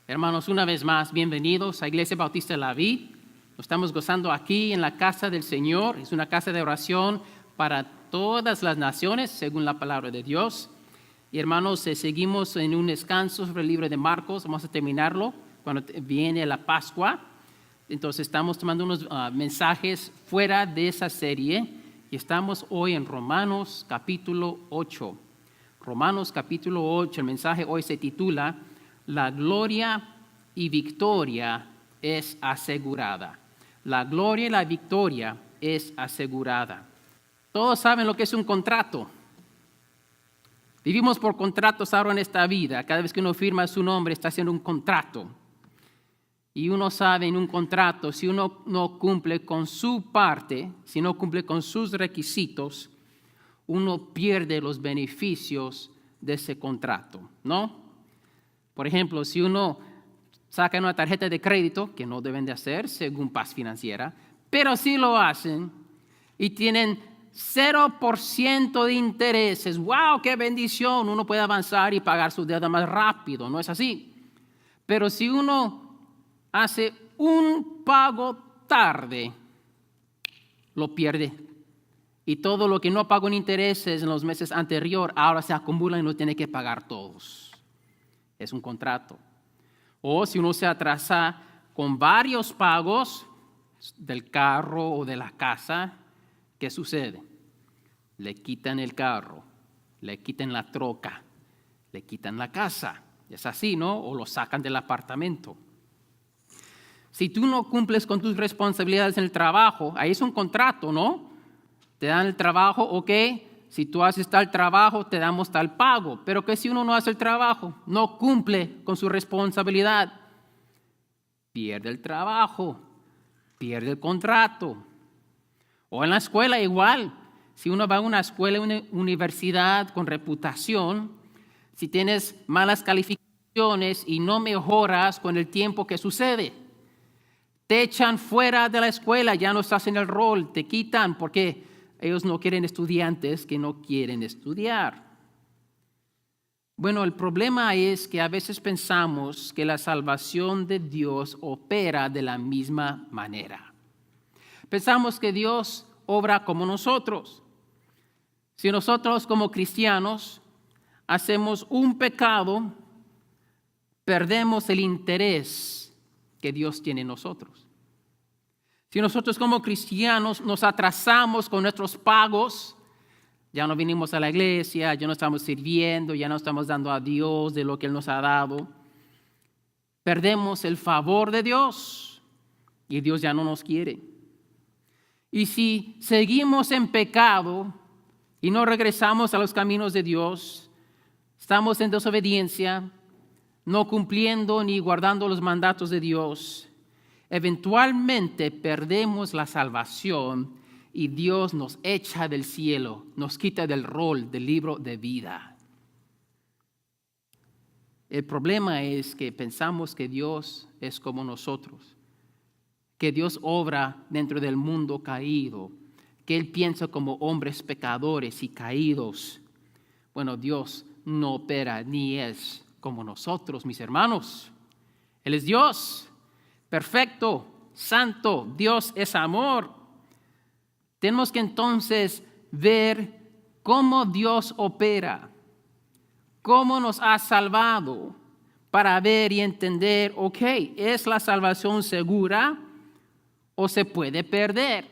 Hermanos, una vez más, bienvenidos a Iglesia Bautista La Vid. Nos estamos gozando aquí en la casa del Señor. Es una casa de oración para todas las naciones, según la palabra de Dios. Y hermanos, seguimos en un descanso sobre el libro de Marcos. Vamos a terminarlo cuando viene la Pascua. Entonces estamos tomando unos mensajes fuera de esa serie. Y estamos hoy en Romanos capítulo 8. Romanos capítulo 8, el mensaje hoy se titula La gloria y victoria es asegurada. La gloria y la victoria es asegurada. Todos saben lo que es un contrato. Vivimos por contratos ahora en esta vida. Cada vez que uno firma su nombre está haciendo un contrato. Y uno sabe en un contrato, si uno no cumple con su parte, si no cumple con sus requisitos, uno pierde los beneficios de ese contrato, ¿no? Por ejemplo, si uno saca una tarjeta de crédito, que no deben de hacer según Paz Financiera, pero sí lo hacen y tienen 0% de intereses. ¡Wow! ¡Qué bendición! Uno puede avanzar y pagar su deuda más rápido, ¿no es así? Pero si uno hace un pago tarde, lo pierde. Y todo lo que no pagó en intereses en los meses anteriores, ahora se acumula y no tiene que pagar todos. Es un contrato. O si uno se atrasa con varios pagos del carro o de la casa, ¿qué sucede? Le quitan el carro, le quitan la troca, le quitan la casa. Es así, ¿no? O lo sacan del apartamento. Si tú no cumples con tus responsabilidades en el trabajo, ahí es un contrato, ¿no? Te dan el trabajo, ok, si tú haces tal trabajo, te damos tal pago. Pero que si uno no hace el trabajo, no cumple con su responsabilidad, pierde el trabajo, pierde el contrato. O en la escuela igual, si uno va a una escuela, una universidad con reputación, si tienes malas calificaciones y no mejoras con el tiempo que sucede, te echan fuera de la escuela, ya no estás en el rol, te quitan porque ellos no quieren estudiantes que no quieren estudiar. Bueno, el problema es que a veces pensamos que la salvación de Dios opera de la misma manera. Pensamos que Dios obra como nosotros. Si nosotros como cristianos hacemos un pecado, perdemos el interés que Dios tiene en nosotros. Si nosotros como cristianos nos atrasamos con nuestros pagos, ya no vinimos a la iglesia, ya no estamos sirviendo, ya no estamos dando a Dios de lo que Él nos ha dado, perdemos el favor de Dios y Dios ya no nos quiere. Y si seguimos en pecado y no regresamos a los caminos de Dios, estamos en desobediencia, no cumpliendo ni guardando los mandatos de Dios, eventualmente perdemos la salvación y Dios nos echa del cielo, nos quita del rol del libro de vida. El problema es que pensamos que Dios es como nosotros, que Dios obra dentro del mundo caído, que Él piensa como hombres pecadores y caídos. Bueno, Dios no opera ni es como nosotros, mis hermanos. Él es Dios. Perfecto, santo, Dios es amor. Tenemos que entonces ver cómo Dios opera, cómo nos ha salvado, para ver y entender, ok, ¿es la salvación segura o se puede perder?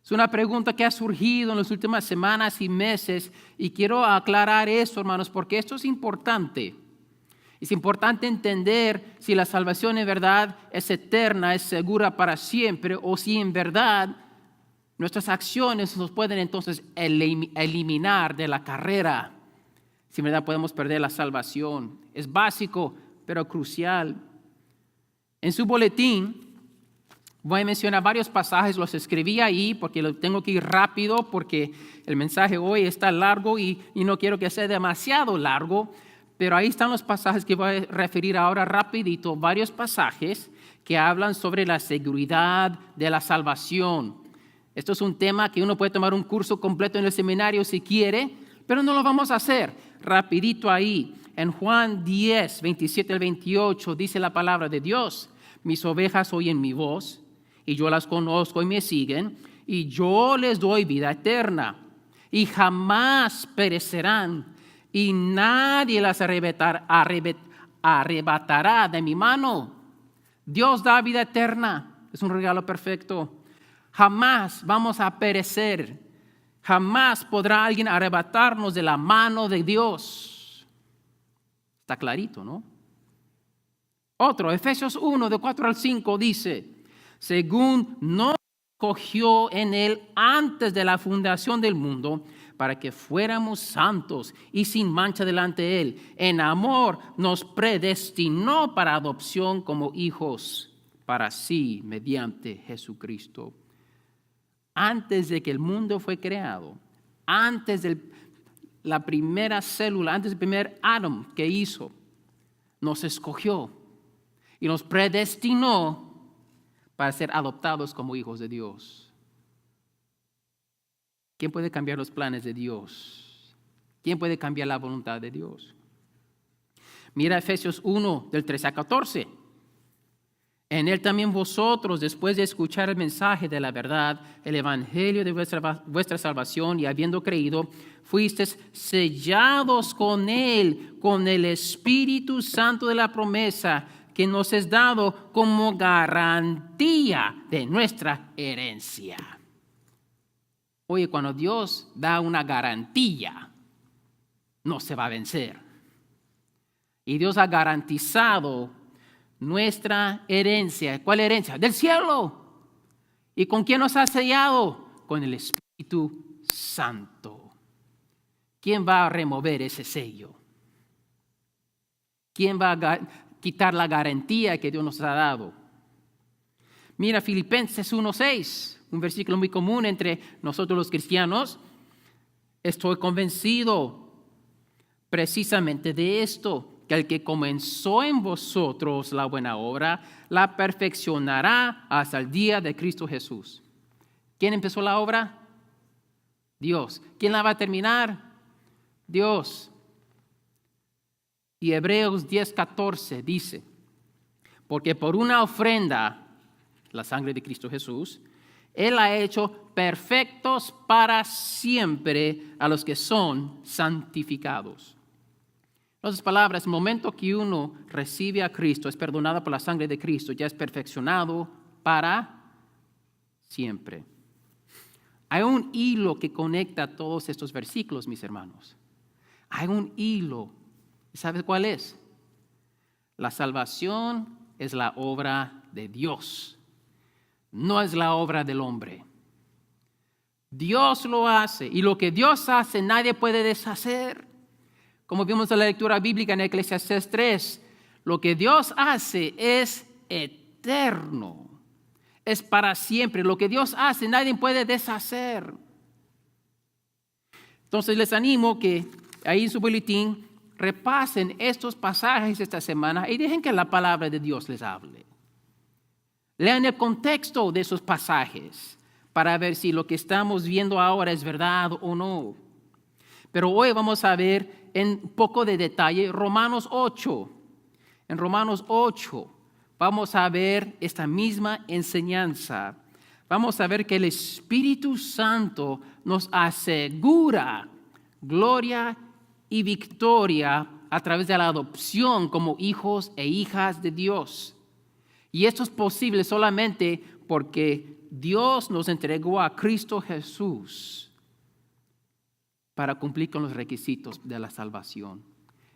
Es una pregunta que ha surgido en las últimas semanas y meses y quiero aclarar eso, hermanos, porque esto es importante. Es importante entender si la salvación en verdad es eterna, es segura para siempre, o si en verdad nuestras acciones nos pueden entonces eliminar de la carrera. Si en verdad podemos perder la salvación. Es básico, pero crucial. En su boletín voy a mencionar varios pasajes, los escribí ahí porque lo tengo que ir rápido porque el mensaje hoy está largo y no quiero que sea demasiado largo. Pero ahí están los pasajes que voy a referir ahora rapidito, varios pasajes que hablan sobre la seguridad de la salvación. Esto es un tema que uno puede tomar un curso completo en el seminario si quiere, pero no lo vamos a hacer. Rapidito ahí. En Juan 10, 27 al 28 dice la palabra de Dios: mis ovejas oyen mi voz, y yo las conozco y me siguen, y yo les doy vida eterna, y jamás perecerán, y nadie las arrebatará de mi mano. Dios da vida eterna, es un regalo perfecto. Jamás vamos a perecer, jamás podrá alguien arrebatarnos de la mano de Dios. Está clarito, ¿no? Otro, Efesios 1, de 4 al 5 dice: según nos escogió en él antes de la fundación del mundo, para que fuéramos santos y sin mancha delante de él. En amor nos predestinó para adopción como hijos para sí, mediante Jesucristo. Antes de que el mundo fue creado, antes de la primera célula, antes del primer átomo que hizo, nos escogió y nos predestinó para ser adoptados como hijos de Dios. ¿Quién puede cambiar los planes de Dios? ¿Quién puede cambiar la voluntad de Dios? Mira Efesios 1, del 13 a 14. En él también vosotros, después de escuchar el mensaje de la verdad, el evangelio de vuestra salvación, y habiendo creído, fuisteis sellados con él, con el Espíritu Santo de la promesa, que nos es dado como garantía de nuestra herencia. Oye, cuando Dios da una garantía, no se va a vencer. Y Dios ha garantizado nuestra herencia. ¿Cuál herencia? Del cielo. ¿Y con quién nos ha sellado? Con el Espíritu Santo. ¿Quién va a remover ese sello? ¿Quién va a quitar la garantía que Dios nos ha dado? Mira Filipenses 1:6. Un versículo muy común entre nosotros los cristianos. Estoy convencido precisamente de esto, que el que comenzó en vosotros la buena obra, la perfeccionará hasta el día de Cristo Jesús. ¿Quién empezó la obra? Dios. ¿Quién la va a terminar? Dios. Y Hebreos 10:14 dice: porque por una ofrenda, la sangre de Cristo Jesús, Él ha hecho perfectos para siempre a los que son santificados. En otras palabras, el momento que uno recibe a Cristo, es perdonado por la sangre de Cristo, ya es perfeccionado para siempre. Hay un hilo que conecta todos estos versículos, mis hermanos. Hay un hilo. ¿Sabes cuál es? La salvación es la obra de Dios. No es la obra del hombre. Dios lo hace, y lo que Dios hace nadie puede deshacer. Como vimos en la lectura bíblica en Eclesiastés 3, lo que Dios hace es eterno, es para siempre. Lo que Dios hace nadie puede deshacer. Entonces les animo que ahí en su boletín repasen estos pasajes esta semana y dejen que la palabra de Dios les hable. Lean el contexto de esos pasajes para ver si lo que estamos viendo ahora es verdad o no. Pero hoy vamos a ver en poco de detalle Romanos 8. En Romanos 8 vamos a ver esta misma enseñanza. Vamos a ver que el Espíritu Santo nos asegura gloria y victoria a través de la adopción como hijos e hijas de Dios. Y esto es posible solamente porque Dios nos entregó a Cristo Jesús para cumplir con los requisitos de la salvación.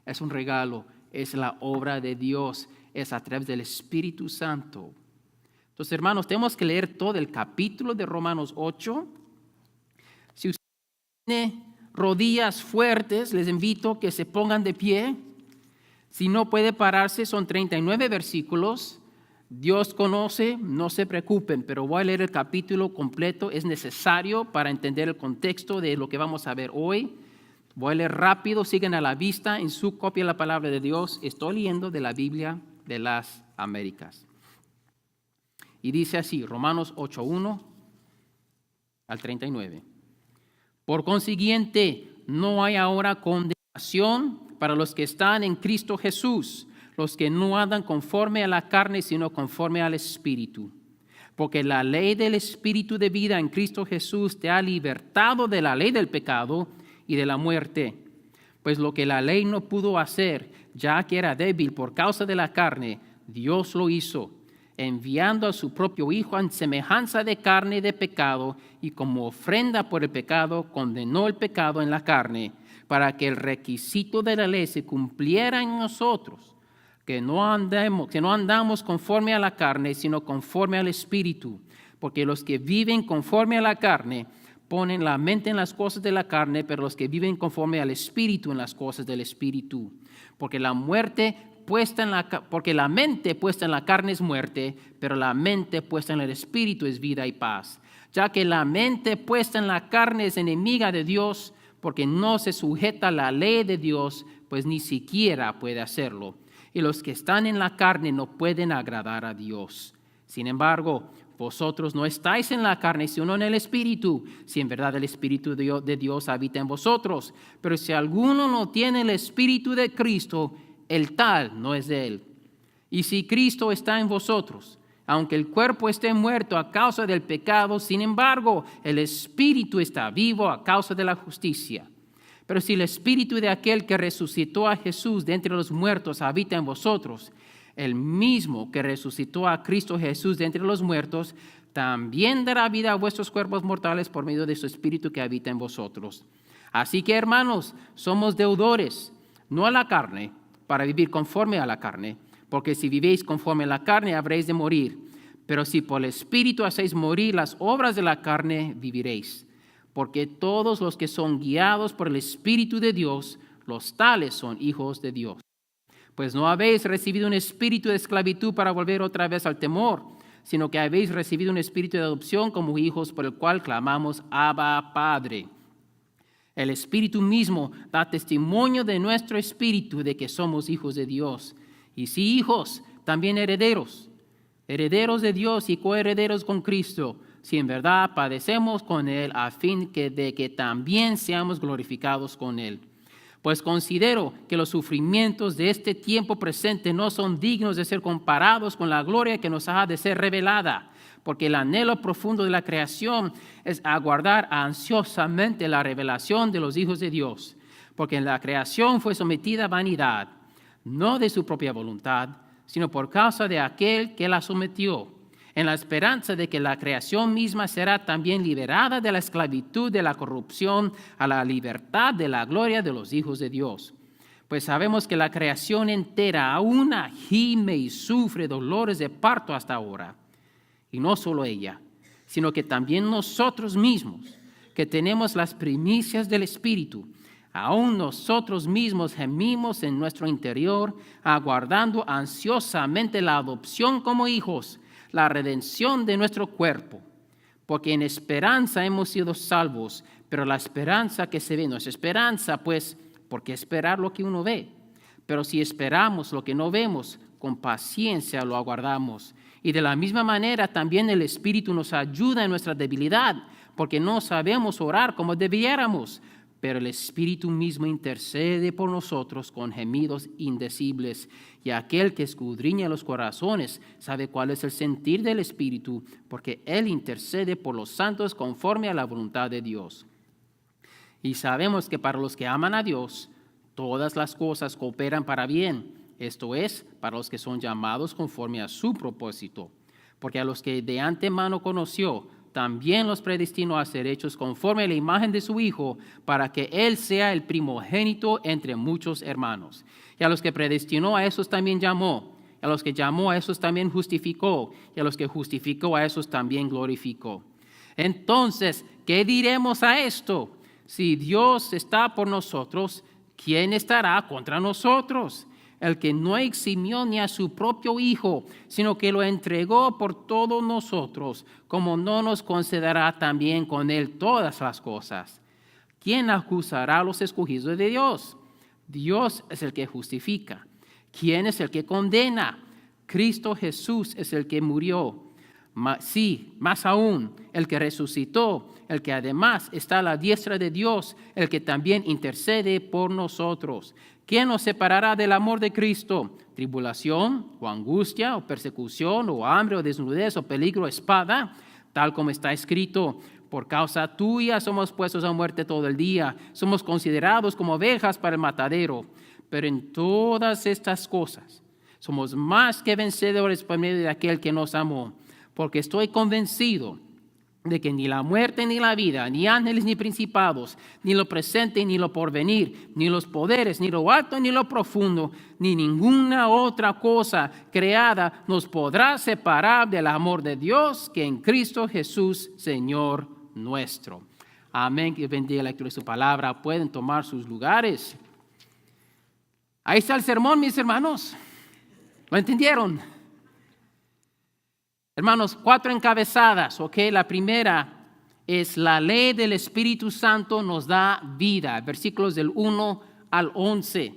Es un regalo, es la obra de Dios, es a través del Espíritu Santo. Entonces, hermanos, tenemos que leer todo el capítulo de Romanos 8. Si usted tiene rodillas fuertes, les invito que se pongan de pie. Si no puede pararse, son 39 versículos. Dios conoce, no se preocupen, pero voy a leer el capítulo completo. Es necesario para entender el contexto de lo que vamos a ver hoy. Voy a leer rápido, sigan a la vista en su copia de la palabra de Dios. Estoy leyendo de la Biblia de las Américas. Y dice así, Romanos 8:1 al 39. Por consiguiente, no hay ahora condenación para los que están en Cristo Jesús, los que no andan conforme a la carne, sino conforme al Espíritu. Porque la ley del Espíritu de vida en Cristo Jesús te ha libertado de la ley del pecado y de la muerte. Pues lo que la ley no pudo hacer, ya que era débil por causa de la carne, Dios lo hizo, enviando a su propio Hijo en semejanza de carne y de pecado, y como ofrenda por el pecado, condenó el pecado en la carne, para que el requisito de la ley se cumpliera en nosotros, que no andamos conforme a la carne, sino conforme al Espíritu, porque los que viven conforme a la carne ponen la mente en las cosas de la carne, pero los que viven conforme al Espíritu en las cosas del Espíritu. Porque la mente puesta en la carne es muerte, pero la mente puesta en el Espíritu es vida y paz. Ya que la mente puesta en la carne es enemiga de Dios, porque no se sujeta a la ley de Dios, pues ni siquiera puede hacerlo. Y los que están en la carne no pueden agradar a Dios. Sin embargo, vosotros no estáis en la carne, sino en el Espíritu, si en verdad el Espíritu de Dios habita en vosotros. Pero si alguno no tiene el Espíritu de Cristo, el tal no es de él. Y si Cristo está en vosotros, aunque el cuerpo esté muerto a causa del pecado, sin embargo, el Espíritu está vivo a causa de la justicia. Pero si el Espíritu de aquel que resucitó a Jesús de entre los muertos habita en vosotros, el mismo que resucitó a Cristo Jesús de entre los muertos, también dará vida a vuestros cuerpos mortales por medio de su Espíritu que habita en vosotros. Así que, hermanos, somos deudores, no a la carne, para vivir conforme a la carne, porque si vivéis conforme a la carne, habréis de morir. Pero si por el Espíritu hacéis morir las obras de la carne, viviréis. Porque todos los que son guiados por el Espíritu de Dios, los tales son hijos de Dios. Pues no habéis recibido un espíritu de esclavitud para volver otra vez al temor, sino que habéis recibido un espíritu de adopción como hijos, por el cual clamamos, Abba, Padre. El Espíritu mismo da testimonio de nuestro espíritu de que somos hijos de Dios. Y si hijos, también herederos, herederos de Dios y coherederos con Cristo, si en verdad padecemos con Él, a fin de que también seamos glorificados con Él. Pues considero que los sufrimientos de este tiempo presente no son dignos de ser comparados con la gloria que nos ha de ser revelada, porque el anhelo profundo de la creación es aguardar ansiosamente la revelación de los hijos de Dios, porque la creación fue sometida a vanidad, no de su propia voluntad, sino por causa de aquel que la sometió, en la esperanza de que la creación misma será también liberada de la esclavitud de la corrupción a la libertad de la gloria de los hijos de Dios. Pues sabemos que la creación entera aún gime y sufre dolores de parto hasta ahora. Y no solo ella, sino que también nosotros mismos, que tenemos las primicias del Espíritu, aún nosotros mismos gemimos en nuestro interior, aguardando ansiosamente la adopción como hijos, la redención de nuestro cuerpo. Porque en esperanza hemos sido salvos, pero la esperanza que se ve no es esperanza, pues, ¿por qué esperar lo que uno ve? Pero si esperamos lo que no vemos, con paciencia lo aguardamos. Y de la misma manera también el Espíritu nos ayuda en nuestra debilidad, porque no sabemos orar como debiéramos, pero el Espíritu mismo intercede por nosotros con gemidos indecibles. Y aquel que escudriña los corazones sabe cuál es el sentir del Espíritu, porque Él intercede por los santos conforme a la voluntad de Dios. Y sabemos que para los que aman a Dios, todas las cosas cooperan para bien, esto es, para los que son llamados conforme a su propósito. Porque a los que de antemano conoció, también los predestinó a ser hechos conforme a la imagen de su Hijo, para que Él sea el primogénito entre muchos hermanos. Y a los que predestinó, a esos también llamó. Y a los que llamó, a esos también justificó. Y a los que justificó, a esos también glorificó. Entonces, ¿qué diremos a esto? Si Dios está por nosotros, ¿quién estará contra nosotros? El que no eximió ni a su propio Hijo, sino que lo entregó por todos nosotros, como no nos concederá también con Él todas las cosas. ¿Quién acusará a los escogidos de Dios? Dios es el que justifica. ¿Quién es el que condena? Cristo Jesús es el que murió. Sí, más aún, el que resucitó, el que además está a la diestra de Dios, el que también intercede por nosotros. ¿Quién nos separará del amor de Cristo? ¿Tribulación, o angustia, o persecución, o hambre, o desnudez, o peligro, o espada? Tal como está escrito, por causa tuya somos puestos a muerte todo el día, somos considerados como ovejas para el matadero. Pero en todas estas cosas somos más que vencedores por medio de aquel que nos amó, porque estoy convencido de que ni la muerte ni la vida, ni ángeles ni principados, ni lo presente ni lo porvenir, ni los poderes, ni lo alto ni lo profundo, ni ninguna otra cosa creada nos podrá separar del amor de Dios que en Cristo Jesús, Señor nuestro. Amén. Que bendiga la lectura de su palabra. Pueden tomar sus lugares. Ahí está el sermón, mis hermanos. ¿Lo entendieron? Hermanos, 4 encabezadas, ¿ok? La primera es la ley del Espíritu Santo nos da vida. Versículos del 1 al 11.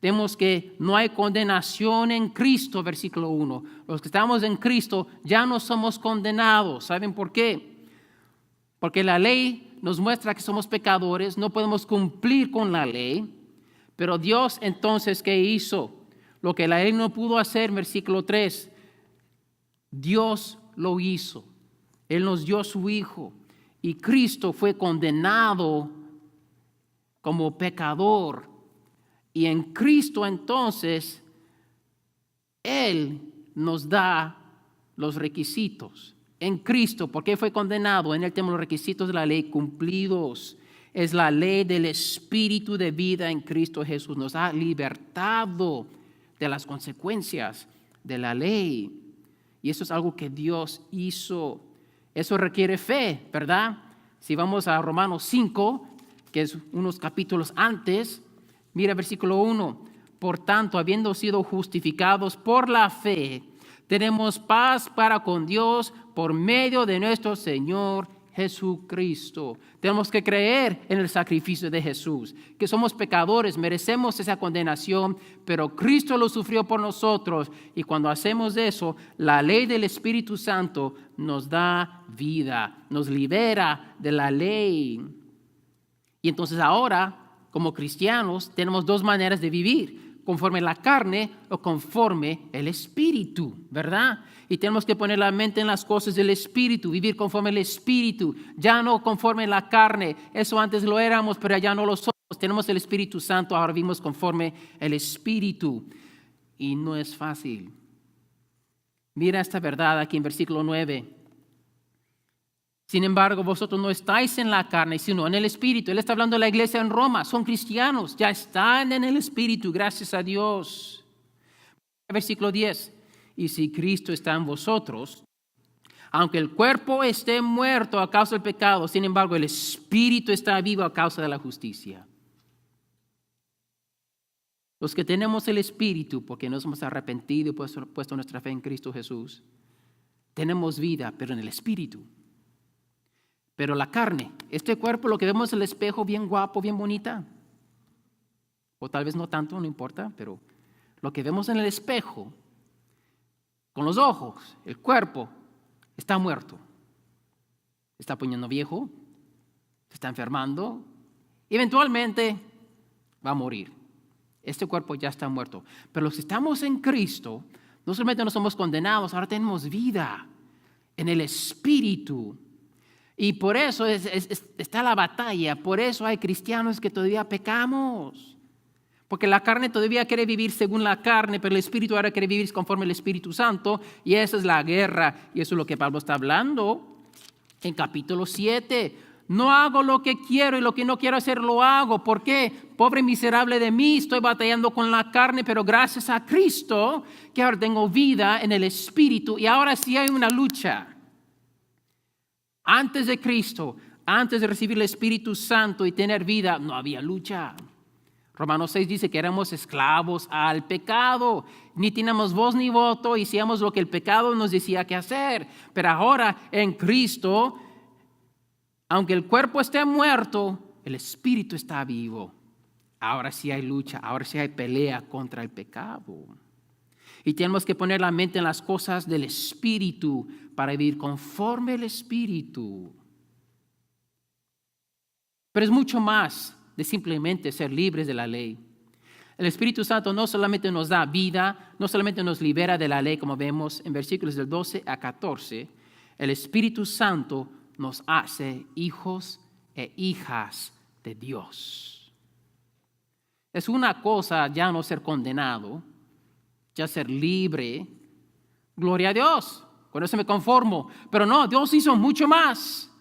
Vemos que no hay condenación en Cristo, versículo 1. Los que estamos en Cristo ya no somos condenados. ¿Saben por qué? Porque la ley nos muestra que somos pecadores, no podemos cumplir con la ley. Pero Dios entonces, ¿qué hizo? Lo que la ley no pudo hacer, versículo 3. Dios lo hizo. Él nos dio su Hijo. Y Cristo fue condenado como pecador. Y en Cristo entonces, Él nos da los requisitos. En Cristo, ¿por qué fue condenado? En Él tenemos los requisitos de la ley cumplidos. Es la ley del Espíritu de vida en Cristo Jesús. Nos ha libertado de las consecuencias de la ley. Y eso es algo que Dios hizo. Eso requiere fe, ¿verdad? Si vamos a Romanos 5, que es unos capítulos antes, mira versículo 1. Por tanto, habiendo sido justificados por la fe, tenemos paz para con Dios por medio de nuestro Señor Jesucristo. Tenemos que creer en el sacrificio de Jesús, que somos pecadores, merecemos esa condenación, pero Cristo lo sufrió por nosotros y cuando hacemos eso, la ley del Espíritu Santo nos da vida, nos libera de la ley. Y entonces ahora, como cristianos, tenemos 2 maneras de vivir, conforme la carne o conforme el Espíritu, ¿verdad? Y tenemos que poner la mente en las cosas del Espíritu, vivir conforme el Espíritu, ya no conforme la carne. Eso antes lo éramos, pero ya no lo somos. Tenemos el Espíritu Santo, ahora vivimos conforme el Espíritu. Y no es fácil. Mira esta verdad aquí en versículo 9. Sin embargo, vosotros no estáis en la carne, sino en el Espíritu. Él está hablando de la iglesia en Roma. Son cristianos, ya están en el Espíritu, gracias a Dios. Versículo 10. Y si Cristo está en vosotros, aunque el cuerpo esté muerto a causa del pecado, sin embargo el Espíritu está vivo a causa de la justicia. Los que tenemos el Espíritu, porque nos hemos arrepentido y puesto nuestra fe en Cristo Jesús, tenemos vida, pero en el Espíritu. Pero la carne, este cuerpo, lo que vemos en el espejo, bien guapo, bien bonita, o tal vez no tanto, no importa, pero lo que vemos en el espejo, con los ojos, el cuerpo, está muerto. Se está poniendo viejo, se está enfermando, eventualmente va a morir. Este cuerpo ya está muerto. Pero los que estamos en Cristo, no solamente no somos condenados, ahora tenemos vida en el Espíritu. Y por eso está la batalla, por eso hay cristianos que todavía pecamos. Porque la carne todavía quiere vivir según la carne, pero el Espíritu ahora quiere vivir conforme el Espíritu Santo. Y esa es la guerra. Y eso es lo que Pablo está hablando en capítulo 7. No hago lo que quiero y lo que no quiero hacer lo hago. ¿Por qué? Pobre miserable de mí, estoy batallando con la carne, pero gracias a Cristo, que ahora tengo vida en el Espíritu. Y ahora sí hay una lucha. Antes de Cristo, antes de recibir el Espíritu Santo y tener vida, no había lucha. Romanos 6 dice que éramos esclavos al pecado. Ni teníamos voz ni voto y hacíamos lo que el pecado nos decía que hacer. Pero ahora en Cristo, aunque el cuerpo esté muerto, el Espíritu está vivo. Ahora sí hay lucha, ahora sí hay pelea contra el pecado. Y tenemos que poner la mente en las cosas del Espíritu para vivir conforme el Espíritu. Pero es mucho más de simplemente ser libres de la ley. El Espíritu Santo no solamente nos da vida, no solamente nos libera de la ley, como vemos en versículos del 12 a 14, el Espíritu Santo nos hace hijos e hijas de Dios. Es una cosa ya no ser condenado, ya ser libre. Gloria a Dios, con eso me conformo. Pero no, Dios hizo mucho más.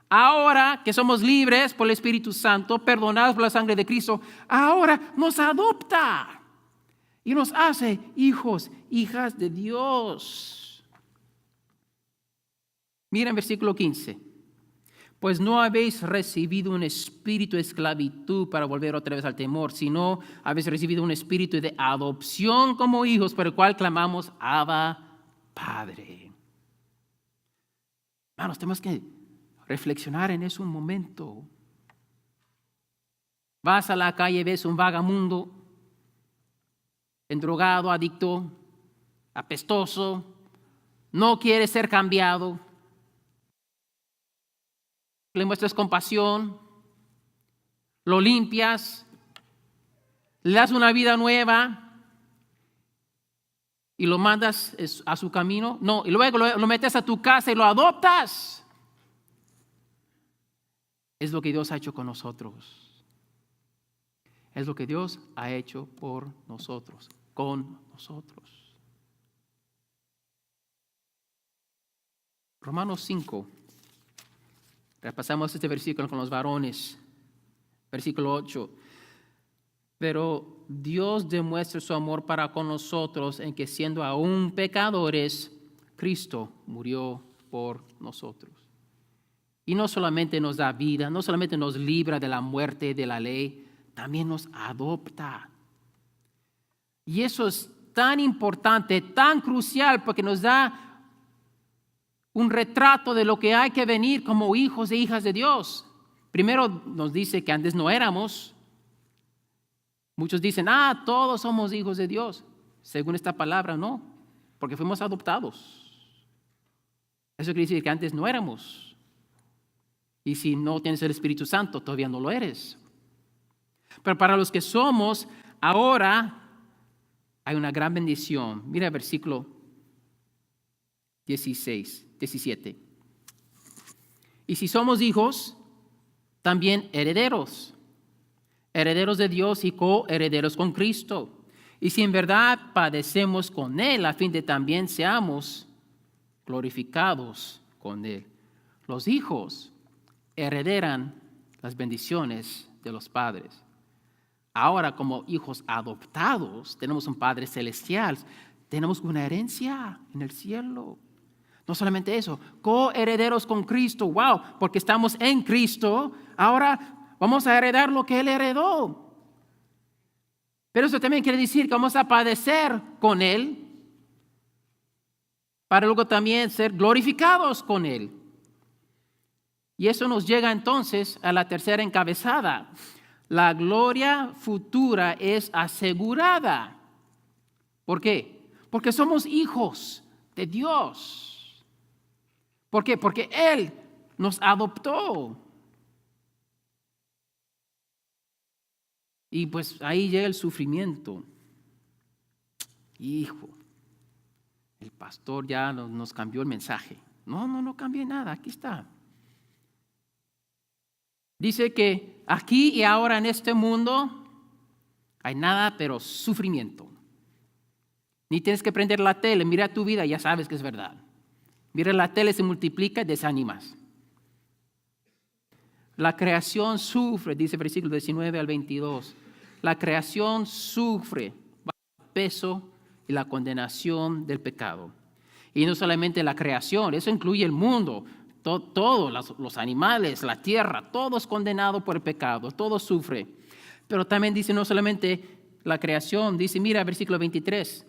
Ahora que somos libres por el Espíritu Santo, perdonados por la sangre de Cristo, ahora nos adopta y nos hace hijos, hijas de Dios. Mira en versículo 15. Pues no habéis recibido un espíritu de esclavitud para volver otra vez al temor, sino habéis recibido un espíritu de adopción como hijos, por el cual clamamos, Abba, Padre. Hermanos, tenemos que reflexionar en eso un momento. Vas a la calle, ves un vagamundo, endrogado, adicto, apestoso, no quiere ser cambiado. Le muestras compasión, lo limpias, le das una vida nueva y lo mandas a su camino. No, y luego lo metes a tu casa y lo adoptas. Es lo que Dios ha hecho con nosotros. Es lo que Dios ha hecho por nosotros, con nosotros. Romanos 5. Repasamos este versículo con los varones. Versículo 8. Pero Dios demuestra su amor para con nosotros en que siendo aún pecadores, Cristo murió por nosotros. Y no solamente nos da vida, no solamente nos libra de la muerte de la ley, también nos adopta. Y eso es tan importante, tan crucial, porque nos da un retrato de lo que hay que venir como hijos e hijas de Dios. Primero nos dice que antes no éramos. Muchos dicen, todos somos hijos de Dios. Según esta palabra, no, porque fuimos adoptados. Eso quiere decir que antes no éramos. Y si no tienes el Espíritu Santo, todavía no lo eres. Pero para los que somos, ahora hay una gran bendición. Mira el versículo 17. Y si somos hijos, también herederos. Herederos de Dios y coherederos con Cristo. Y si en verdad padecemos con Él, a fin de también seamos glorificados con Él. Los hijos herederan las bendiciones de los padres. Ahora, como hijos adoptados, tenemos un Padre celestial, tenemos una herencia en el cielo. No solamente eso, coherederos con Cristo, wow, porque estamos en Cristo, ahora vamos a heredar lo que Él heredó. Pero eso también quiere decir que vamos a padecer con Él, para luego también ser glorificados con Él. Y eso nos llega entonces a la tercera encabezada. La gloria futura es asegurada. ¿Por qué? Porque somos hijos de Dios. ¿Por qué? Porque Él nos adoptó. Y pues ahí llega el sufrimiento. Hijo, el pastor ya nos cambió el mensaje. No cambié nada, aquí está. Dice que aquí y ahora en este mundo hay nada pero sufrimiento. Ni tienes que prender la tele, mira tu vida y ya sabes que es verdad. Mira la tele, se multiplica y desanimas. La creación sufre, dice el versículo 19 al 22. La creación sufre bajo el peso y la condenación del pecado. Y no solamente la creación, eso incluye el mundo. Todos los animales, la tierra, todo es condenado por el pecado, todo sufre. Pero también dice no solamente la creación, dice, mira, versículo 23,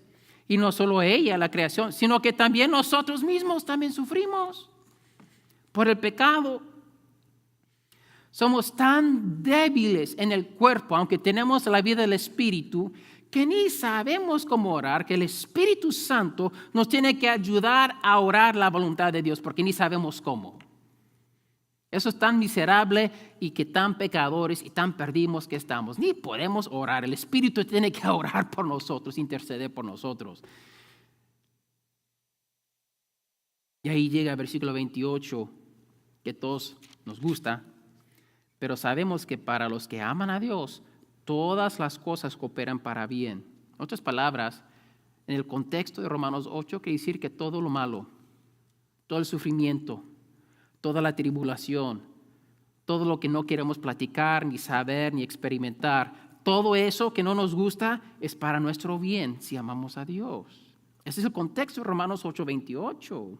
y no solo ella, la creación, sino que también nosotros mismos también sufrimos por el pecado. Somos tan débiles en el cuerpo, aunque tenemos la vida del Espíritu, que ni sabemos cómo orar, que el Espíritu Santo nos tiene que ayudar a orar la voluntad de Dios, porque ni sabemos cómo. Eso es tan miserable y que tan pecadores y tan perdidos que estamos. Ni podemos orar. El Espíritu tiene que orar por nosotros, interceder por nosotros. Y ahí llega el versículo 28, que todos nos gusta. Pero sabemos que para los que aman a Dios, todas las cosas cooperan para bien. En otras palabras, en el contexto de Romanos 8, quiere decir que todo lo malo, todo el sufrimiento, toda la tribulación, todo lo que no queremos platicar, ni saber, ni experimentar, todo eso que no nos gusta es para nuestro bien si amamos a Dios. Ese es el contexto de Romanos 8:28.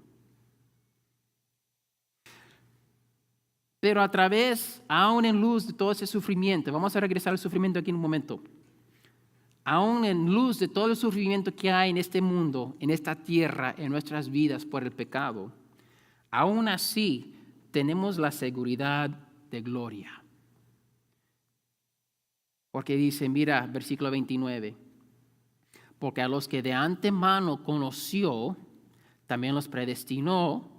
Pero a través, aún en luz de todo ese sufrimiento, vamos a regresar al sufrimiento aquí en un momento, aún en luz de todo el sufrimiento que hay en este mundo, en esta tierra, en nuestras vidas por el pecado, aún así tenemos la seguridad de gloria. Porque dice, mira, versículo 29, porque a los que de antemano conoció, también los predestinó,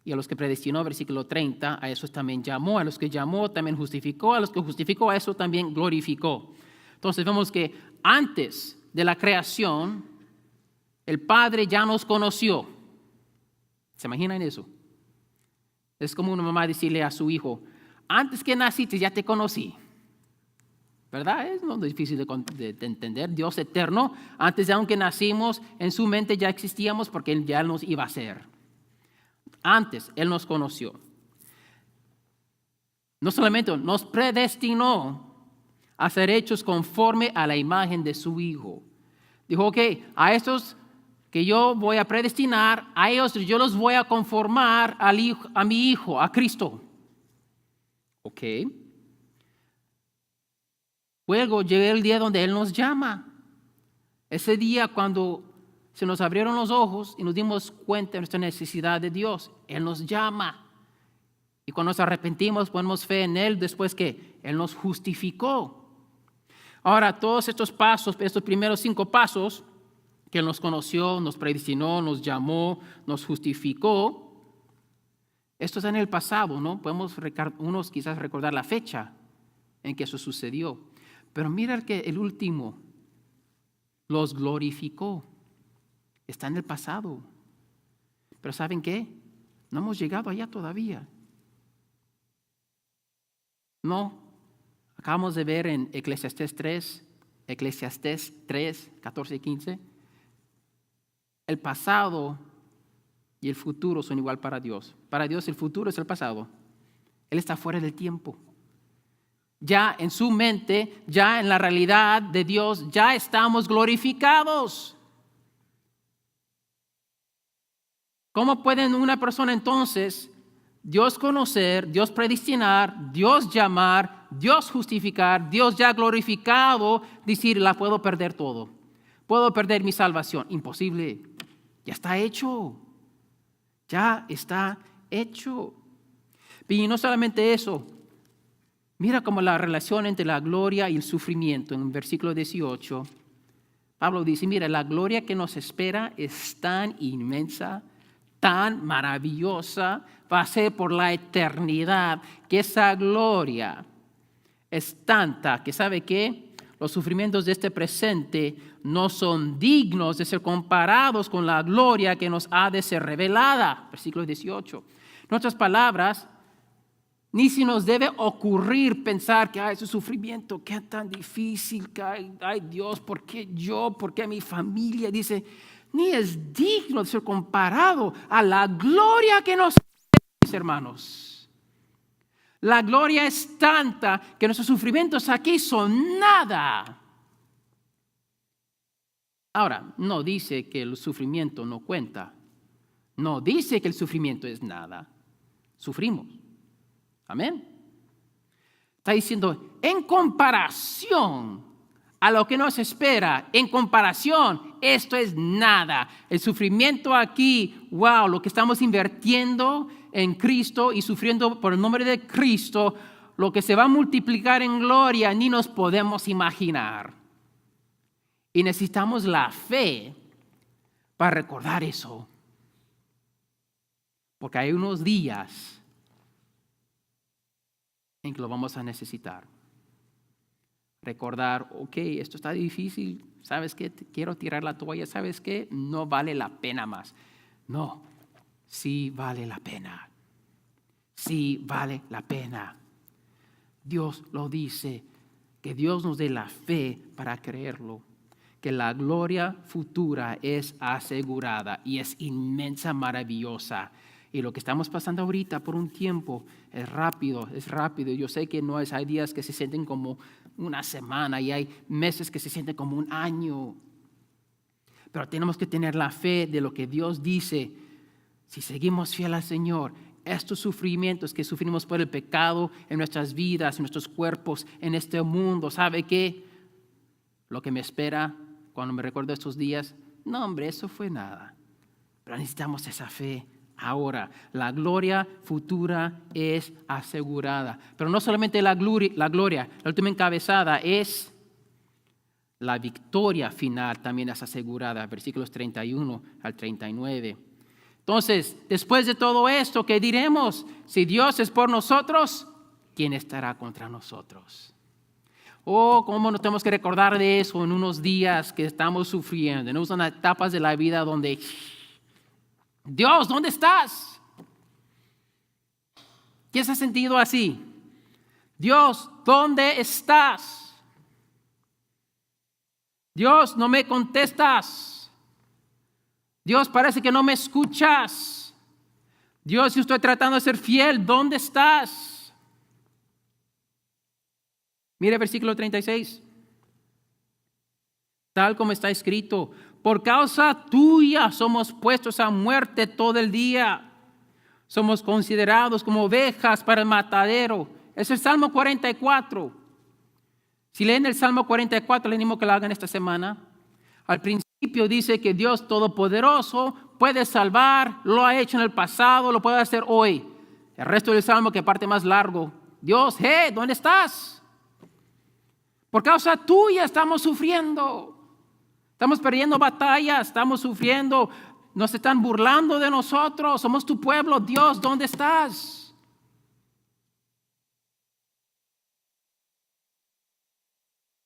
y a los que predestinó, versículo 30, a esos también llamó, a los que llamó también justificó, a los que justificó, a eso también glorificó. Entonces vemos que antes de la creación, el Padre ya nos conoció. ¿Se imaginan eso? Es como una mamá decirle a su hijo, antes que naciste ya te conocí. ¿Verdad? Es no difícil de entender. Dios eterno, antes de aunque nacimos, en su mente ya existíamos porque Él ya nos iba a hacer. Antes Él nos conoció. No solamente nos predestinó a ser hechos conforme a la imagen de su Hijo. Dijo, ok, a estos que yo voy a predestinar, a ellos yo los voy a conformar a mi Hijo, a Cristo. Ok. Luego llega el día donde Él nos llama. Ese día cuando se nos abrieron los ojos y nos dimos cuenta de nuestra necesidad de Dios, Él nos llama. Y cuando nos arrepentimos, ponemos fe en Él después que Él nos justificó. Ahora, todos estos pasos, estos primeros 5 pasos, que Él nos conoció, nos predestinó, nos llamó, nos justificó, esto está en el pasado, ¿no? Podemos unos quizás recordar la fecha en que eso sucedió. Pero mira que el último los glorificó. Está en el pasado. Pero ¿saben qué? No hemos llegado allá todavía. No. Acabamos de ver en Eclesiastés 3, 14 y 15. El pasado y el futuro son igual para Dios. Para Dios el futuro es el pasado. Él está fuera del tiempo. Ya en su mente, ya en la realidad de Dios, ya estamos glorificados. ¿Cómo puede una persona entonces, Dios conocer, Dios predestinar, Dios llamar, Dios justificar, Dios ya glorificado, decir, la puedo perder todo? ¿Puedo perder mi salvación? Imposible. Ya está hecho. Ya está hecho. Y no solamente eso. Mira cómo la relación entre la gloria y el sufrimiento. En el versículo 18, Pablo dice, mira, la gloria que nos espera es tan inmensa, tan maravillosa, va a ser por la eternidad, que esa gloria es tanta que, ¿sabe qué? Los sufrimientos de este presente no son dignos de ser comparados con la gloria que nos ha de ser revelada. Versículo 18. En otras palabras, ni si nos debe ocurrir pensar que ese sufrimiento, qué tan difícil, que ay Dios, ¿por qué yo? ¿Por qué mi familia? Dice, ni es digno de ser comparado a la gloria que nos mis hermanos. La gloria es tanta que nuestros sufrimientos aquí son nada. Ahora, no dice que el sufrimiento no cuenta. No dice que el sufrimiento es nada. Sufrimos. Amén. Está diciendo, en comparación a lo que nos espera, en comparación, esto es nada. El sufrimiento aquí, wow, lo que estamos invirtiendo en Cristo y sufriendo por el nombre de Cristo, lo que se va a multiplicar en gloria, ni nos podemos imaginar. Y necesitamos la fe para recordar eso. Porque hay unos días en que lo vamos a necesitar. Recordar, ok, esto está difícil, ¿sabes qué? Quiero tirar la toalla, ¿sabes qué? No vale la pena más. No, sí vale la pena. Sí vale la pena. Dios lo dice, que Dios nos dé la fe para creerlo, que la gloria futura es asegurada y es inmensa, maravillosa. Y lo que estamos pasando ahorita por un tiempo es rápido. Yo sé que no es, hay días que se sienten como una semana y hay meses que se sienten como un año. Pero tenemos que tener la fe de lo que Dios dice. Si seguimos fiel al Señor, estos sufrimientos que sufrimos por el pecado en nuestras vidas, en nuestros cuerpos, en este mundo, ¿sabe qué? Lo que me espera cuando me recuerdo estos días, no hombre, eso fue nada. Pero necesitamos esa fe. Ahora, la gloria futura es asegurada. Pero no solamente la gloria, la última encabezada es la victoria final también es asegurada. Versículos 31 al 39. Entonces, después de todo esto, ¿qué diremos? Si Dios es por nosotros, ¿quién estará contra nosotros? Oh, cómo nos tenemos que recordar de eso en unos días que estamos sufriendo, en unas etapas de la vida donde... Dios, ¿dónde estás? ¿Quién se ha sentido así? Dios, ¿dónde estás? Dios, no me contestas. Dios, parece que no me escuchas. Dios, yo estoy tratando de ser fiel, ¿dónde estás? Mire versículo 36. Tal como está escrito, por causa tuya somos puestos a muerte todo el día. Somos considerados como ovejas para el matadero. Es el Salmo 44. Si leen el Salmo 44, le animo que lo hagan esta semana. Al principio dice que Dios Todopoderoso puede salvar, lo ha hecho en el pasado, lo puede hacer hoy. El resto del Salmo, que parte más largo. Dios, ¿dónde estás? Por causa tuya estamos sufriendo. Estamos perdiendo batallas, estamos sufriendo, nos están burlando de nosotros, somos tu pueblo. Dios, ¿dónde estás?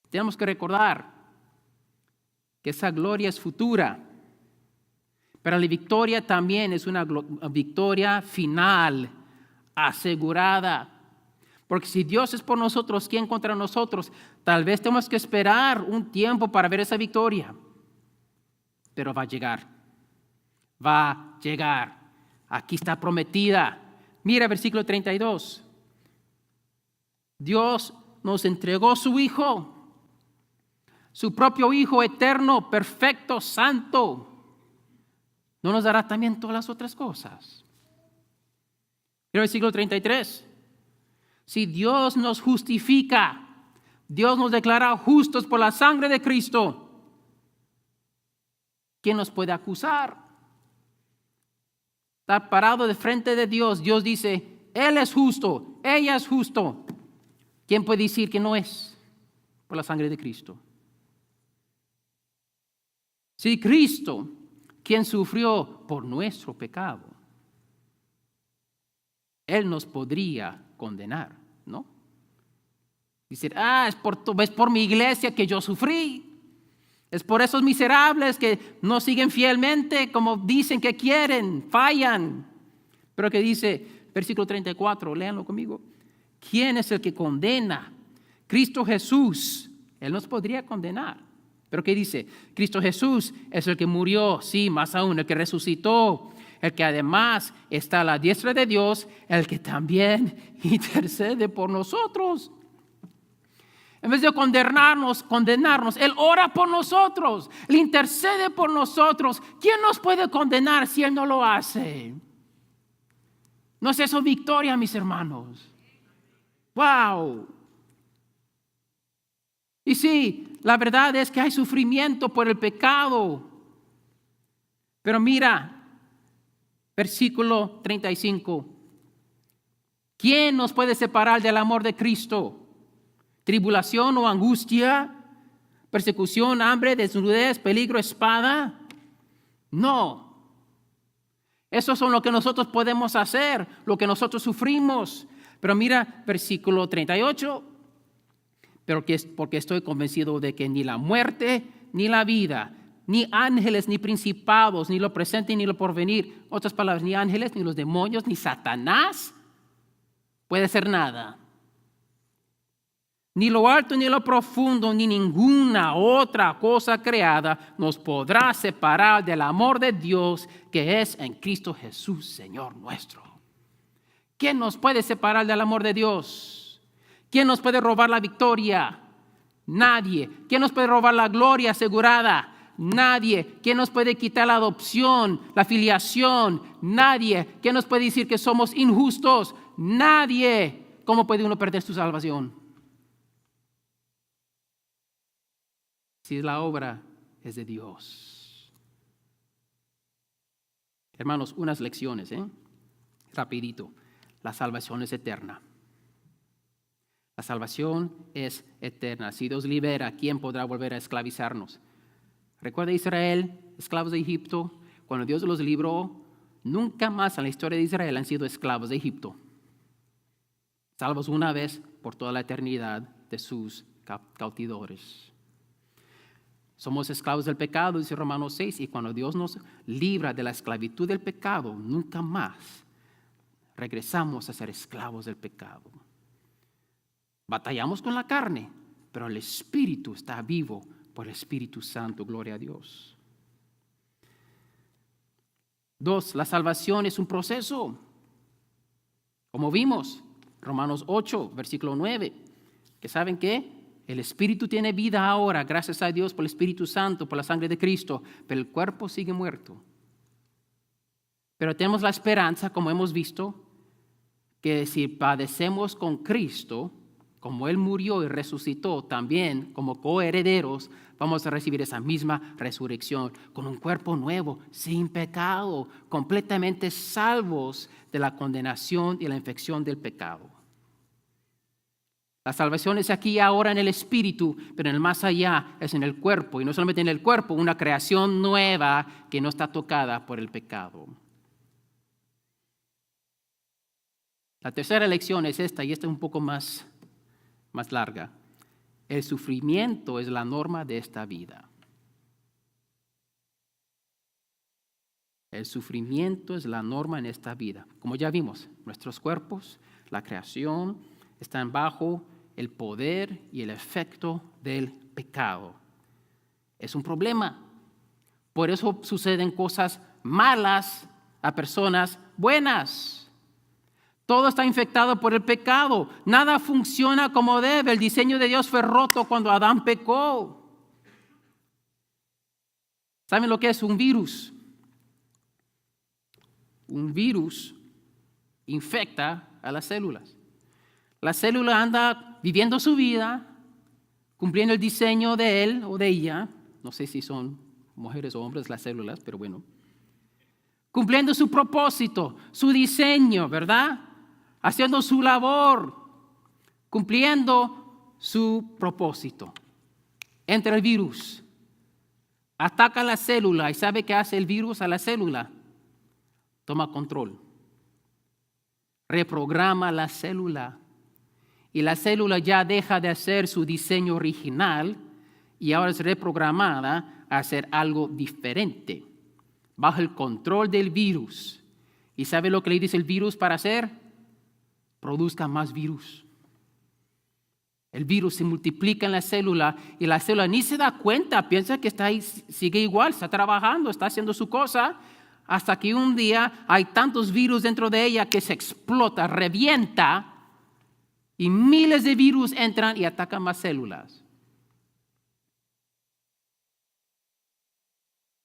Tenemos que recordar que esa gloria es futura, pero la victoria también es una victoria final, asegurada. Porque si Dios es por nosotros, ¿quién contra nosotros? Tal vez tenemos que esperar un tiempo para ver esa victoria. Pero va a llegar. Va a llegar. Aquí está prometida. Mira versículo 32. Dios nos entregó su Hijo. Su propio Hijo eterno, perfecto, santo. ¿No nos dará también todas las otras cosas? Mira versículo 33. Si Dios nos justifica, Dios nos declara justos por la sangre de Cristo, ¿quién nos puede acusar? Estar parado de frente de Dios, Dios dice, Él es justo, ella es justo. ¿Quién puede decir que no es? Por la sangre de Cristo. Si Cristo, quien sufrió por nuestro pecado, Él nos podría condenar, ¿no? Decir, es por mi iglesia que yo sufrí. Es por esos miserables que no siguen fielmente como dicen que quieren, fallan. Pero que dice, versículo 34, léanlo conmigo. ¿Quién es el que condena? Cristo Jesús. Él nos podría condenar. Pero ¿qué dice? Cristo Jesús es el que murió, sí, más aún, el que resucitó, el que además está a la diestra de Dios, el que también intercede por nosotros. En vez de condenarnos, Él ora por nosotros, Él intercede por nosotros. ¿Quién nos puede condenar si Él no lo hace? ¿No es eso victoria, mis hermanos? ¡Wow! Y sí, la verdad es que hay sufrimiento por el pecado. Pero mira, versículo 35. ¿Quién nos puede separar del amor de Cristo? ¿Tribulación o angustia? persecución, hambre, desnudez, peligro, espada. No. Eso es lo que nosotros podemos hacer, lo que nosotros sufrimos. Pero mira, versículo 38. Porque estoy convencido de que ni la muerte, ni la vida, ni ángeles, ni principados, ni lo presente, ni lo porvenir, otras palabras, ni ángeles, ni los demonios, ni Satanás, puede hacer nada. Ni lo alto, ni lo profundo, ni ninguna otra cosa creada nos podrá separar del amor de Dios que es en Cristo Jesús, Señor nuestro. ¿Quién nos puede separar del amor de Dios? ¿Quién nos puede robar la victoria? Nadie. ¿Quién nos puede robar la gloria asegurada? Nadie. ¿Quién nos puede quitar la adopción, la filiación? Nadie. ¿Quién nos puede decir que somos injustos? Nadie. ¿Cómo puede uno perder su salvación? Si la obra es de Dios. Hermanos, unas lecciones, rapidito. La salvación es eterna. La salvación es eterna. Si Dios libera, ¿quién podrá volver a esclavizarnos? Recuerda Israel, esclavos de Egipto. Cuando Dios los libró, nunca más en la historia de Israel han sido esclavos de Egipto. Salvos una vez por toda la eternidad de sus cautivadores. Somos esclavos del pecado, dice Romanos 6, y cuando Dios nos libra de la esclavitud del pecado, nunca más regresamos a ser esclavos del pecado. Batallamos con la carne, pero el Espíritu está vivo por el Espíritu Santo. Gloria a Dios. 2. La salvación es un proceso. Como vimos, Romanos 8, versículo 9, que ¿saben qué? El Espíritu tiene vida ahora, gracias a Dios por el Espíritu Santo, por la sangre de Cristo, pero el cuerpo sigue muerto. Pero tenemos la esperanza, como hemos visto, que si padecemos con Cristo, como Él murió y resucitó, también como coherederos, vamos a recibir esa misma resurrección, con un cuerpo nuevo, sin pecado, completamente salvos de la condenación y la infección del pecado. La salvación es aquí ahora en el Espíritu, pero en el más allá es en el cuerpo. Y no solamente en el cuerpo, una creación nueva que no está tocada por el pecado. La tercera lección es esta, y esta es un poco más larga. El sufrimiento es la norma de esta vida. El sufrimiento es la norma en esta vida. Como ya vimos, nuestros cuerpos, la creación, están bajo el poder y el efecto del pecado. Es un problema. Por eso suceden cosas malas a personas buenas. Todo está infectado por el pecado. Nada funciona como debe. El diseño de Dios fue roto cuando Adán pecó. ¿Saben lo que es un virus? Un virus infecta a las células. La célula anda viviendo su vida, cumpliendo el diseño de él o de ella. No sé si son mujeres o hombres las células, pero bueno. Cumpliendo su propósito, su diseño, ¿verdad? Haciendo su labor, cumpliendo su propósito. Entra el virus, ataca la célula y ¿sabe qué hace el virus a la célula? Toma control, reprograma la célula y la célula ya deja de hacer su diseño original y ahora es reprogramada a hacer algo diferente, bajo el control del virus. ¿Y sabe lo que le dice el virus para hacer? Produzca más virus. El virus se multiplica en la célula y la célula ni se da cuenta, piensa que está ahí, sigue igual, está trabajando, está haciendo su cosa, hasta que un día hay tantos virus dentro de ella que se explota, revienta y miles de virus entran y atacan más células.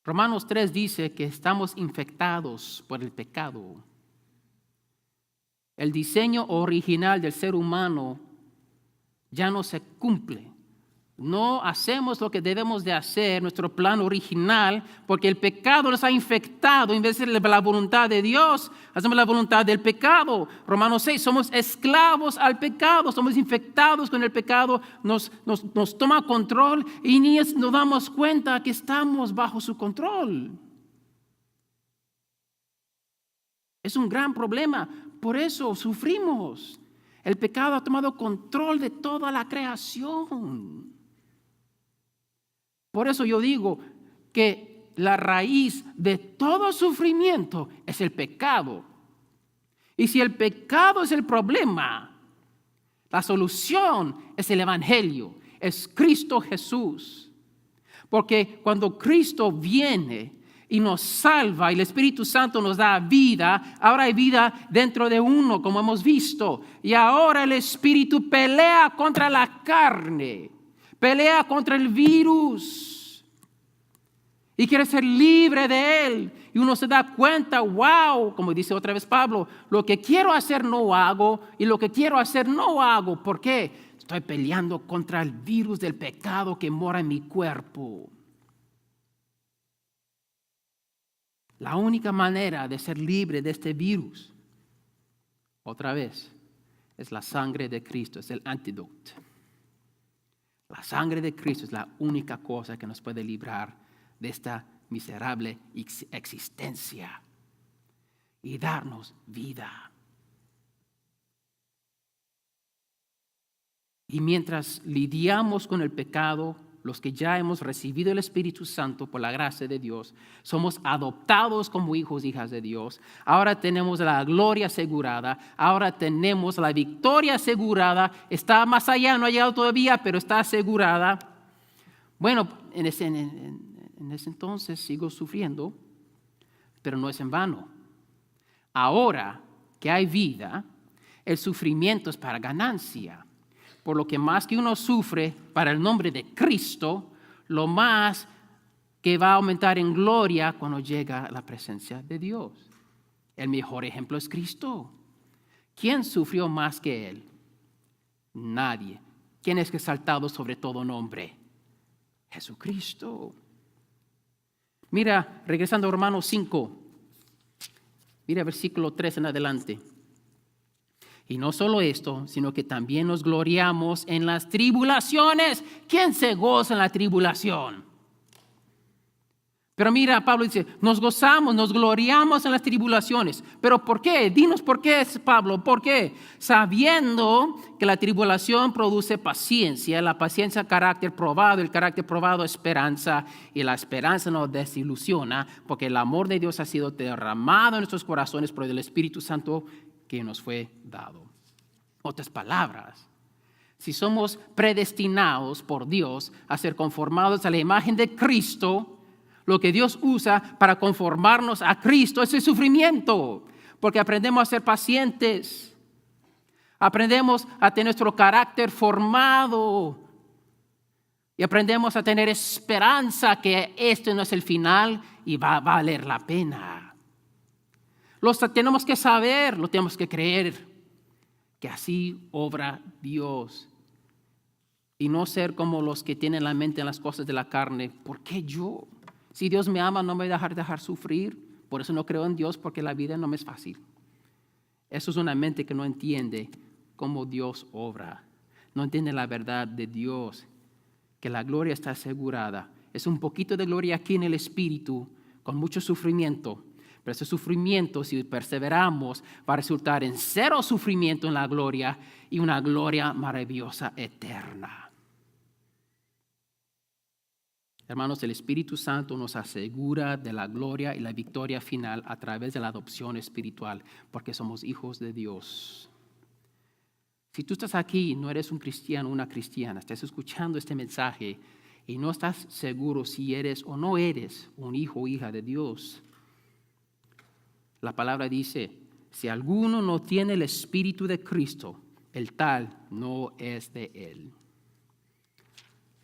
Romanos 3 dice que estamos infectados por el pecado. El diseño original del ser humano ya no se cumple. no hacemos lo que debemos de hacer, nuestro plan original, porque el pecado nos ha infectado. En vez de la voluntad de Dios, hacemos la voluntad del pecado. Romanos 6, somos esclavos al pecado, somos infectados con el pecado, nos toma control y ni nos damos cuenta que estamos bajo su control. Es un gran problema, por eso sufrimos. El pecado ha tomado control de toda la creación. Por eso yo digo que la raíz de todo sufrimiento es el pecado. Y si el pecado es el problema, la solución es el Evangelio, es Cristo Jesús. Porque cuando Cristo viene y nos salva y el Espíritu Santo nos da vida, ahora hay vida dentro de uno, como hemos visto. Y ahora el Espíritu pelea contra la carne. Pelea contra el virus y quiere ser libre de él. Y uno se da cuenta, wow, como dice otra vez Pablo, lo que quiero hacer no hago y lo que quiero hacer no hago. ¿Por qué? Estoy peleando contra el virus del pecado que mora en mi cuerpo. La única manera de ser libre de este virus, otra vez, es la sangre de Cristo, es el antídoto. La sangre de Cristo es la única cosa que nos puede librar de esta miserable existencia y darnos vida. Y mientras lidiamos con el pecado, los que ya hemos recibido el Espíritu Santo por la gracia de Dios, somos adoptados como hijos e hijas de Dios. Ahora tenemos la gloria asegurada, ahora tenemos la victoria asegurada. Está más allá, no ha llegado todavía, pero está asegurada. Bueno, en ese entonces sigo sufriendo, pero no es en vano. Ahora que hay vida, el sufrimiento es para ganancia. Por lo que más que uno sufre para el nombre de Cristo, lo más que va a aumentar en gloria cuando llega la presencia de Dios. El mejor ejemplo es Cristo. ¿Quién sufrió más que Él? Nadie. ¿Quién es exaltado sobre todo nombre? Jesucristo. Mira, regresando a Romanos 5, mira versículo 3 en adelante. Y no solo esto, sino que también nos gloriamos en las tribulaciones. ¿Quién se goza en la tribulación? Pero mira, Pablo dice, nos gozamos, nos gloriamos en las tribulaciones. ¿Pero por qué? Dinos por qué, Pablo, ¿por qué? Sabiendo que la tribulación produce paciencia, la paciencia carácter probado, el carácter probado esperanza, y la esperanza nos desilusiona, porque el amor de Dios ha sido derramado en nuestros corazones por el Espíritu Santo que nos fue dado. Otras palabras, si somos predestinados por Dios a ser conformados a la imagen de Cristo, lo que Dios usa para conformarnos a Cristo es el sufrimiento, porque aprendemos a ser pacientes, aprendemos a tener nuestro carácter formado y aprendemos a tener esperanza que este no es el final y va a valer la pena. Lo tenemos que saber, lo tenemos que creer, que así obra Dios. Y no ser como los que tienen la mente en las cosas de la carne. ¿Por qué yo? Si Dios me ama, no me va a dejar sufrir. Por eso no creo en Dios, porque la vida no me es fácil. Eso es una mente que no entiende cómo Dios obra. No entiende la verdad de Dios, que la gloria está asegurada. Es un poquito de gloria aquí en el Espíritu, con mucho sufrimiento. Pero ese sufrimiento, si perseveramos, va a resultar en cero sufrimiento en la gloria y una gloria maravillosa eterna. Hermanos, el Espíritu Santo nos asegura de la gloria y la victoria final a través de la adopción espiritual, porque somos hijos de Dios. Si tú estás aquí y no eres un cristiano o una cristiana, estás escuchando este mensaje y no estás seguro si eres o no eres un hijo o hija de Dios, la palabra dice, si alguno no tiene el Espíritu de Cristo, el tal no es de Él.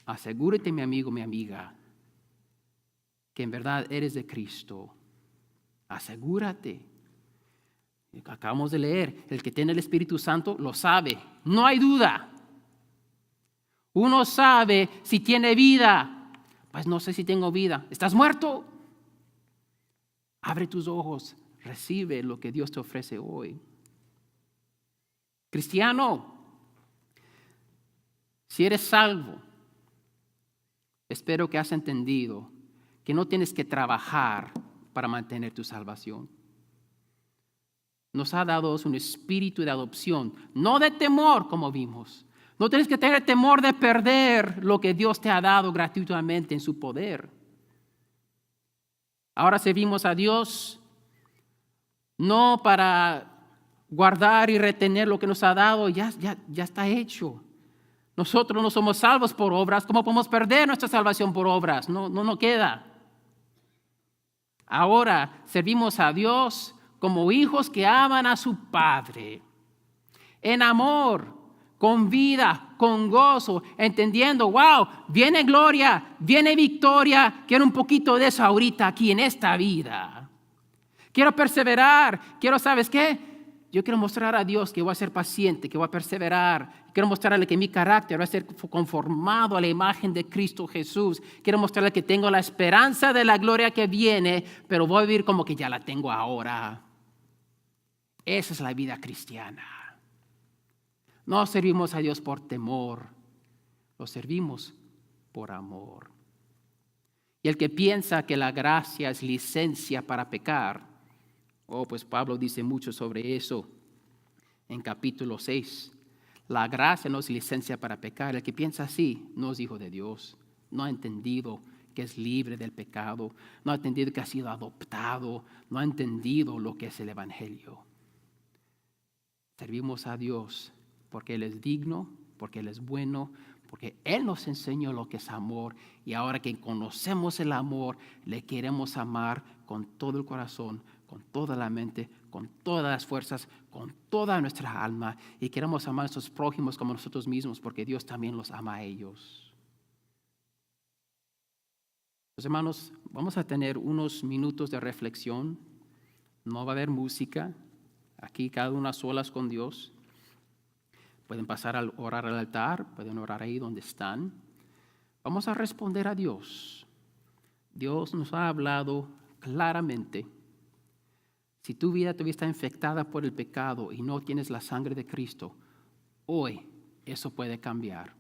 Asegúrate, mi amigo, mi amiga, que en verdad eres de Cristo. Asegúrate. Acabamos de leer, el que tiene el Espíritu Santo lo sabe, no hay duda. Uno sabe si tiene vida. Pues no sé si tengo vida. ¿Estás muerto? Abre tus ojos. Recibe lo que Dios te ofrece hoy. Cristiano, si eres salvo, espero que has entendido que no tienes que trabajar para mantener tu salvación. Nos ha dado un espíritu de adopción, no de temor, como vimos. No tienes que tener temor de perder lo que Dios te ha dado gratuitamente en su poder. Ahora servimos a Dios no para guardar y retener lo que nos ha dado, ya está hecho. Nosotros no somos salvos por obras. ¿Cómo podemos perder nuestra salvación por obras? No queda. Ahora servimos a Dios como hijos que aman a su Padre, en amor, con vida, con gozo, entendiendo, wow, viene gloria, viene victoria. Quiero un poquito de eso ahorita aquí en esta vida. Quiero perseverar, ¿sabes qué? Yo quiero mostrar a Dios que voy a ser paciente, que voy a perseverar. Quiero mostrarle que mi carácter va a ser conformado a la imagen de Cristo Jesús. Quiero mostrarle que tengo la esperanza de la gloria que viene, pero voy a vivir como que ya la tengo ahora. Esa es la vida cristiana. No servimos a Dios por temor, lo servimos por amor. Y el que piensa que la gracia es licencia para pecar, pues Pablo dice mucho sobre eso en capítulo 6. La gracia no es licencia para pecar. El que piensa así no es hijo de Dios. No ha entendido que es libre del pecado. No ha entendido que ha sido adoptado. No ha entendido lo que es el evangelio. Servimos a Dios porque Él es digno, porque Él es bueno, porque Él nos enseñó lo que es amor. Y ahora que conocemos el amor, le queremos amar con todo el corazón, con toda la mente, con todas las fuerzas, con toda nuestra alma. Y queremos amar a nuestros prójimos como nosotros mismos, porque Dios también los ama a ellos. Pues hermanos, vamos a tener unos minutos de reflexión. No va a haber música. Aquí cada uno a solas con Dios. Pueden pasar a orar al altar, pueden orar ahí donde están. Vamos a responder a Dios. Dios nos ha hablado claramente. Si tu vida todavía está infectada por el pecado y no tienes la sangre de Cristo, hoy eso puede cambiar.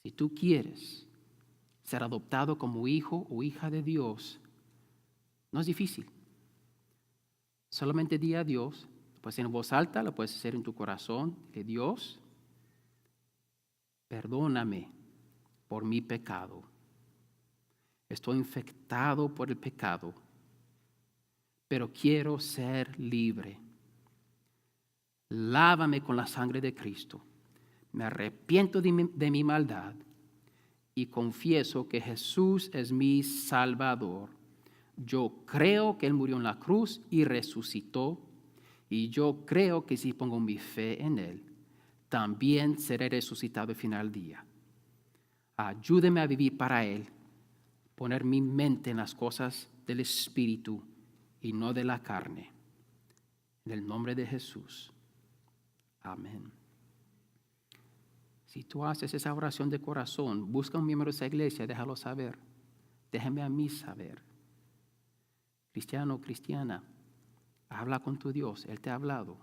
Si tú quieres ser adoptado como hijo o hija de Dios, no es difícil. Solamente di a Dios. Lo puedes hacer en voz alta, lo puedes hacer en tu corazón. Que Dios, perdóname por mi pecado. Estoy infectado por el pecado, pero quiero ser libre. Lávame con la sangre de Cristo. Me arrepiento de mi maldad y confieso que Jesús es mi Salvador. Yo creo que Él murió en la cruz y resucitó. Y yo creo que si pongo mi fe en Él, también seré resucitado al final del día. Ayúdeme a vivir para Él, poner mi mente en las cosas del Espíritu y no de la carne. En el nombre de Jesús. Amén. Si tú haces esa oración de corazón, busca un miembro de esa iglesia, déjalo saber. Déjame a mí saber. Cristiano, cristiana, habla con tu Dios, Él te ha hablado.